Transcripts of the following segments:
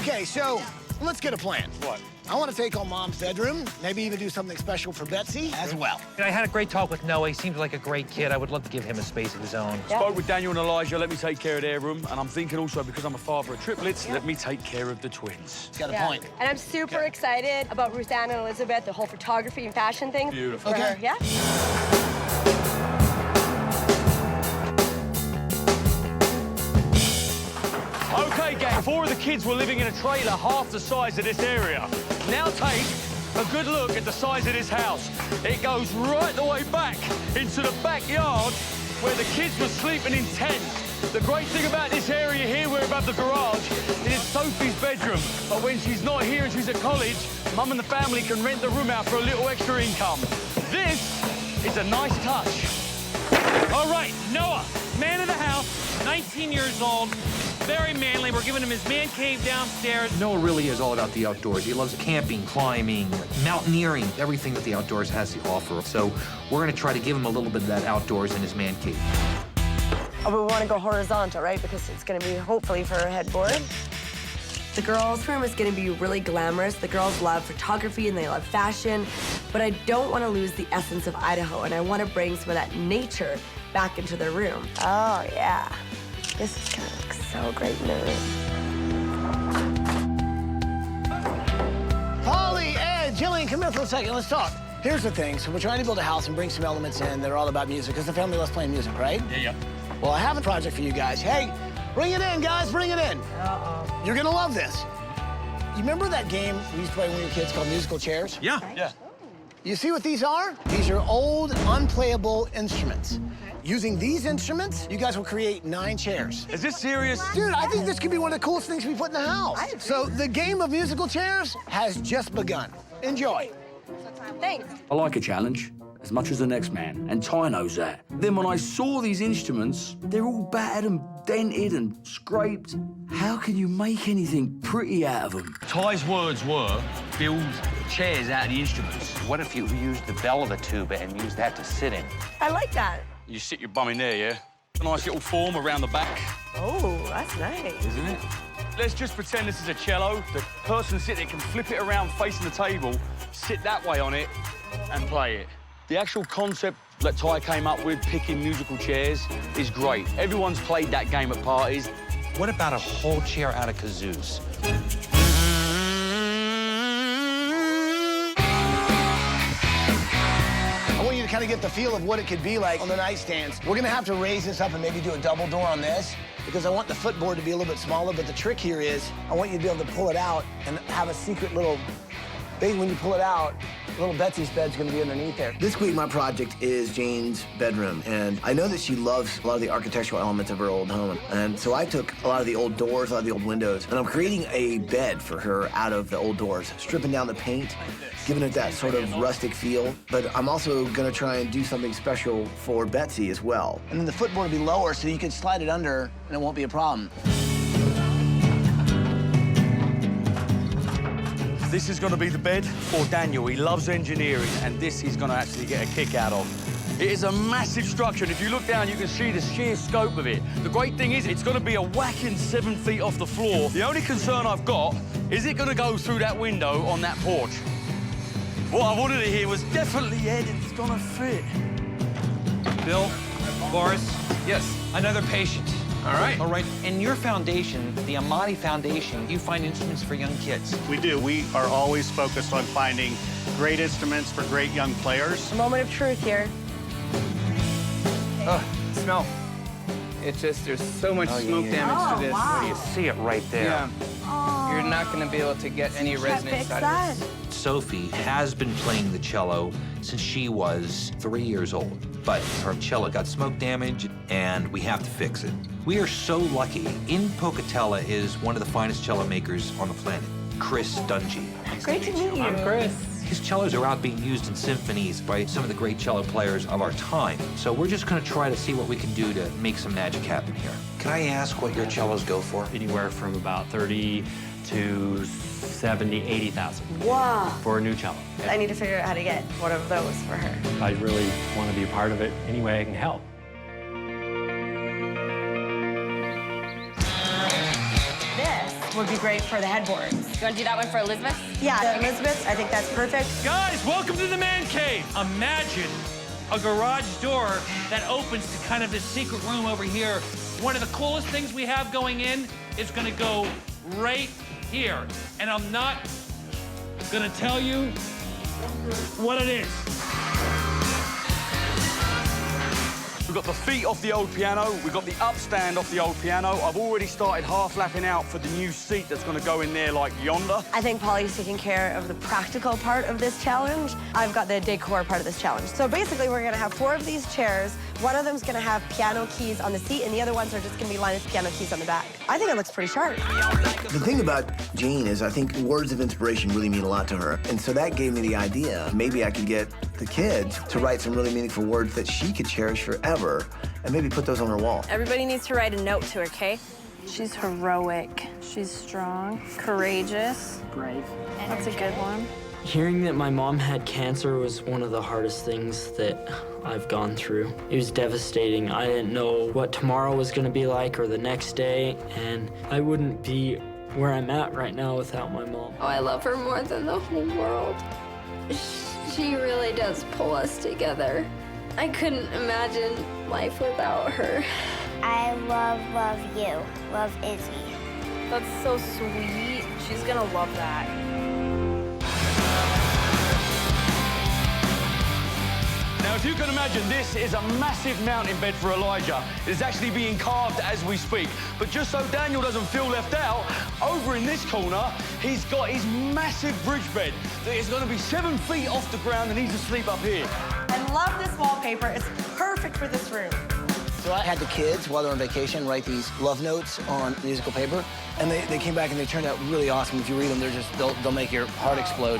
Okay, so let's get a plan. What? I want to take on Mom's bedroom, maybe even do something special for Betsy as well. I had a great talk with Noah. He seems like a great kid. I would love to give him a space of his own. Yep. Spoke with Daniel and Elijah, let me take care of their room. And I'm thinking also, because I'm a father of triplets, let me take care of the twins. He's got a point. And I'm super excited about Ruth Ann and Elizabeth, the whole photography and fashion thing. Beautiful. Okay. Yeah? Okay, gang, 4 of the kids were living in a trailer half the size of this area. Now take a good look at the size of this house. It goes right the way back into the backyard where the kids were sleeping in tents. The great thing about this area here, we're above the garage, is Sophie's bedroom. But when she's not here and she's at college, Mum and the family can rent the room out for a little extra income. This is a nice touch. All right, Noah, man of the house, 19 years old, very manly. We're giving him his man cave downstairs. Noah really is all about the outdoors. He loves camping, climbing, mountaineering, everything that the outdoors has to offer. So we're going to try to give him a little bit of that outdoors in his man cave. Oh, but we want to go horizontal, right? Because it's going to be, hopefully, for a headboard. The girls' room is going to be really glamorous. The girls love photography and they love fashion. But I don't want to lose the essence of Idaho, and I want to bring some of that nature back into their room. Oh, yeah. This is going to look so great in the room. Holly, Ed, Jillian, come here for a second. Let's talk. Here's the thing. So we're trying to build a house and bring some elements in that are all about music, because the family loves playing music, right? Yeah. Well, I have a project for you guys. Hey, bring it in, guys. Bring it in. Uh-oh. You're going to love this. You remember that game we used to play when we were kids called musical chairs? Yeah. Yeah. You see what these are? These are old, unplayable instruments. Using these instruments, you guys will create 9 chairs. Is this serious? Dude, I think this could be one of the coolest things we put in the house. So the game of musical chairs has just begun. Enjoy. Thanks. I like a challenge as much as the next man, and Ty knows that. Then when I saw these instruments, they're all battered and dented and scraped. How can you make anything pretty out of them? Ty's words were, build chairs out of the instruments. What if you used the bell of the tuba and used that to sit in? I like that. You sit your bum in there, yeah? A nice little form around the back, Oh, that's nice. isn't it? Let's just pretend this is a cello. The person sitting there can flip it around facing the table, sit that way on it, and play it. The actual concept that Ty came up with, picking musical chairs, is great. Everyone's played that game at parties. What about a whole chair out of kazoos? I want you to kind of get the feel of what it could be like on the nightstands. We're gonna have to raise this up and maybe do a double door on this, because I want the footboard to be a little bit smaller, but the trick here is I want you to be able to pull it out and have a secret little thing when you pull it out. Little Betsy's bed's gonna be underneath there. This week, my project is Jane's bedroom, and I know that she loves a lot of the architectural elements of her old home. And so I took a lot of the old doors, a lot of the old windows, and I'm creating a bed for her out of the old doors, stripping down the paint, giving it that sort of rustic feel. But I'm also gonna try and do something special for Betsy as well. And then the footboard will be lower, so you can slide it under, and it won't be a problem. This is going to be the bed for Daniel. He loves engineering, and this he's going to actually get a kick out of. It is a massive structure, and if you look down, you can see the sheer scope of it. The great thing is, it's going to be a whacking 7 feet off the floor. The only concern I've got is it going to go through that window on that porch. What I wanted to hear was definitely, Ed, it's going to fit. Bill, Boris, yes, another patient. All right. All right. In your foundation, the Amati Foundation, you find instruments for young kids. We do. We are always focused on finding great instruments for great young players. A moment of truth here. Smell. It's just, there's so much smoke damage to this. Wow. You see it right there. Yeah. You're not going to be able to get any resonance out of it. Sophie has been playing the cello since she was 3 years old, but her cello got smoke damage, and we have to fix it. We are so lucky. In Pocatello is one of the finest cello makers on the planet, Chris Dungy. Great to meet you. I'm Chris. His cellos are out being used in symphonies by some of the great cello players of our time. So we're just going to try to see what we can do to make some magic happen here. Can I ask what your cellos go for? Anywhere from about 30 to 70, 80,000 Wow. for a new cello. I need to figure out how to get one of those for her. I really want to be a part of it any way I can help. This would be great for the headboards. You want to do that one for Elizabeth? Yeah, Elizabeth, I think that's perfect. Guys, welcome to the man cave. Imagine a garage door that opens to kind of this secret room over here. One of the coolest things we have going in is gonna go right here. And I'm not gonna tell you what it is. We've got the feet off the old piano, we've got the upstand off the old piano. I've already started half lapping out for the new seat that's gonna go in there like yonder. I think Polly's taking care of the practical part of this challenge. I've got the decor part of this challenge. So basically, we're gonna have 4 of these chairs. One of them's gonna have piano keys on the seat, and the other ones are just gonna be lined with piano keys on the back. I think it looks pretty sharp. The thing about Jane is I think words of inspiration really mean a lot to her. And so that gave me the idea, maybe I could get the kids to write some really meaningful words that she could cherish forever and maybe put those on her wall. Everybody needs to write a note to her, okay? She's heroic. She's strong, courageous. Brave. That's a good one. Hearing that my mom had cancer was one of the hardest things that I've gone through. It was devastating. I didn't know what tomorrow was going to be like or the next day, and I wouldn't be where I'm at right now without my mom. Oh, I love her more than the whole world. She really does pull us together. I couldn't imagine life without her. I love you. Love Izzy. That's so sweet. She's gonna love that. Now, if you can imagine, this is a massive mountain bed for Elijah. It's actually being carved as we speak. But just so Daniel doesn't feel left out, over in this corner, he's got his massive bridge bed that is going to be 7 feet off the ground, and he's asleep up here. I love this wallpaper. It's perfect for this room. So I had the kids, while they're on vacation, write these love notes on musical paper, and they came back and they turned out really awesome. If you read them, they'll make your heart explode.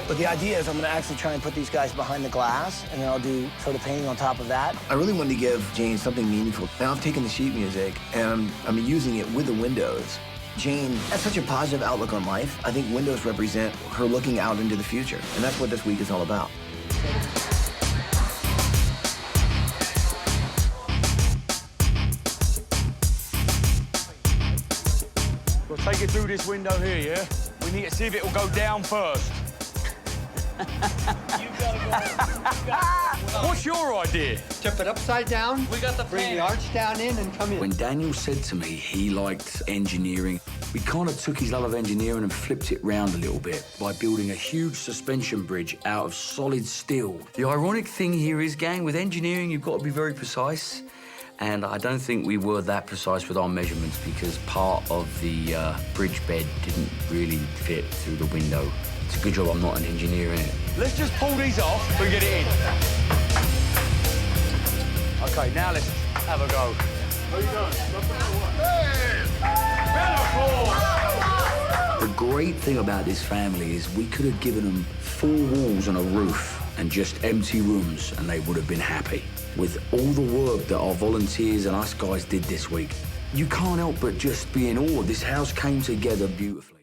But the idea is I'm gonna actually try and put these guys behind the glass, and then I'll do sort of painting on top of that. I really wanted to give Jane something meaningful. Now I've taken the sheet music, and I'm using it with the windows. Jane has such a positive outlook on life. I think windows represent her looking out into the future, and that's what this week is all about. We'll take it through this window here, yeah? We need to see if it will go down first. What's your idea? Tip it upside down. We got the Bring the arch down in and come in. When Daniel said to me he liked engineering, we kind of took his love of engineering and flipped it round a little bit by building a huge suspension bridge out of solid steel. The ironic thing here is, gang, with engineering, you've got to be very precise. And I don't think we were that precise with our measurements because part of the bridge bed didn't really fit through the window. It's a good job I'm not an engineer in it. Let's just pull these off and get it in. Okay, now let's have a go. The great thing about this family is we could have given them 4 walls and a roof and just empty rooms and they would have been happy. With all the work that our volunteers and us guys did this week, you can't help but just be in awe. This house came together beautifully.